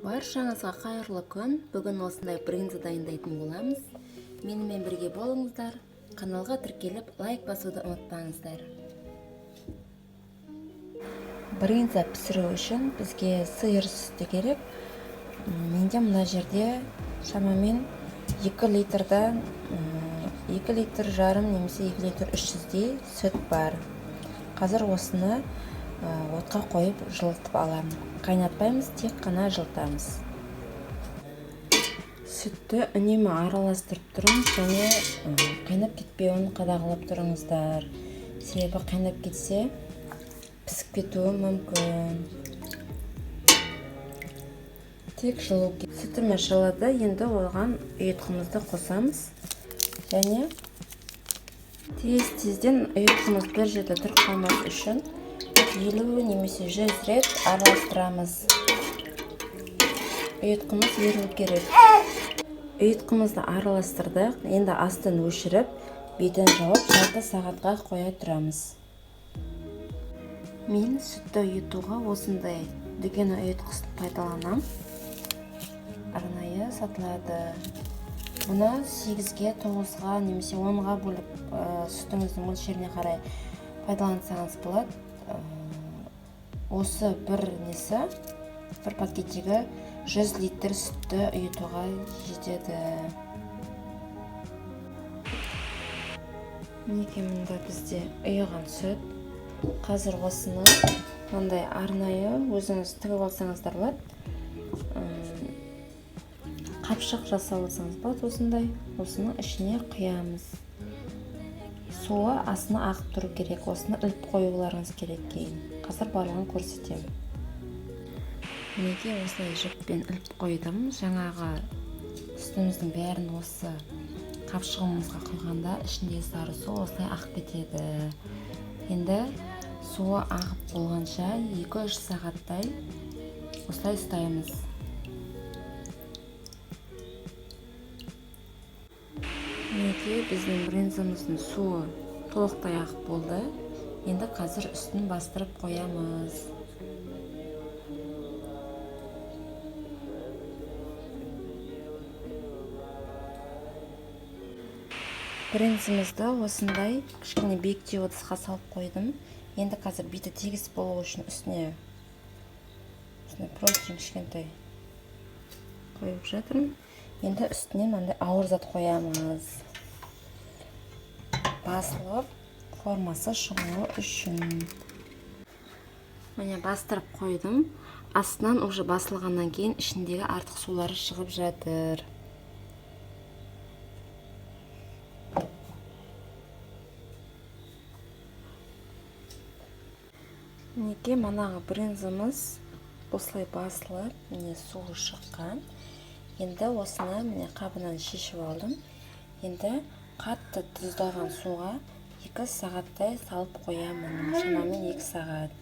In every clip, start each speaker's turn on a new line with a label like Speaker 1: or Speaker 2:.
Speaker 1: Баршаңызға қайырлы күн. Бүгін осындай брынза дайындайтын боламыз. Менімен бірге болыңыздар. Каналға тіркеліп, лайк басуды ұмытпаңыздар. Брынза пісіру үшін бізге сиыр сүті керек. Менде мына жерде шамамен 2 литрдан 2 литр жарым немесе 2 литр 300-дей сүт бар. Қазір осыны отқа қойып жылытып аламын. Қайнатпаймыз, тек қана жылытамыз. Сүтті үнемі араластырып тұрыңыз және қайнап кетпеуін қадағалап тұрыңыздар. Себебі қайнап кетсе, пісіп кетуі мүмкін. Тек жылу керек. Сүтіміз жылыды, енді оған ұйытқымызды қосамыз. Және тез-тезден ұйытқымыз бір жерде тұрып қалмас үшін 50 немесе 100 рет араластырамыз. Ұйытқымыз еру керек. Ұйытқымызды араластырдық. Енді астын өшіріп, бетін жауып, жарты сағатқа қоя тұрамыз. Мен сүтті ұйытуға осындай дүкен ұйытқысын пайдаланам. Арнайы сатылады. Бұны 8-ге, 9-ға немесе 10-ға бөліп сүтіңіздің мөлшеріне қарай пайдалансаңыз болады. Осы бір пакеттегі 100 литр сүтті ұйытуға жетеді. Мінекей мұнда бізде ұйыған сүт. Қазір осыны мынандай арнайы өзіңіз тігіп алсаңыздар болады. Қапшық жасап алсаңыз болады осындай. Осының ішіне құямыз. Суы астына ағып тұру керек. Осыны іліп қоюларыңыз керек кейін. Қазір барлығын көрсетемін. Неге осылай жіппен іліп қойдым? Жаңағы сүтіміздің бәрін осы қапшығымызға құйғанда ішінде сары су осылай ағып кетеді. Енді суы ағып болғанша 2-3 сағаттай осылай ұстаймыз. Неге біздің брынзамыздың суы толықтай ағып болды. Енді қазір үстін бастырып қоямыз. Брынзамызды осындай кішкене биіктеу ыдысқа салып қойдым. Енді қазір беті тегіс болу үшін үстіне противень кішкентай қойып жатырмын. Енді үстіне мынандай ауыр зат қоямыз. Басылып, формасы шығуы үшін. Міне бастырып қойдым. Астынан уже басылғаннан кейін ішіндегі артық сулары шығып жатыр. Неге манағы брынзамыз осылай басылып, міне суы шыққан. Енді осыны міне қабынан шешіп алдым. Енді қатты тұздалған суға 2 сағаттай салып қоямын. Шамамен 2 сағат.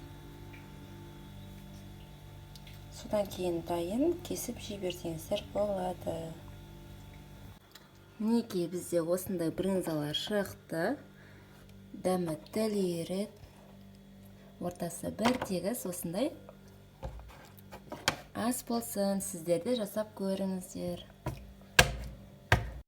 Speaker 1: Содан кейін дайын кесіп жей берсеңіздер болады. Неге бізде осындай брынзалар шықты. Дәмі тіл үйрет. Ортасы бір тегіс осындай ас болсын. Сіздер де жасап көріңіздер.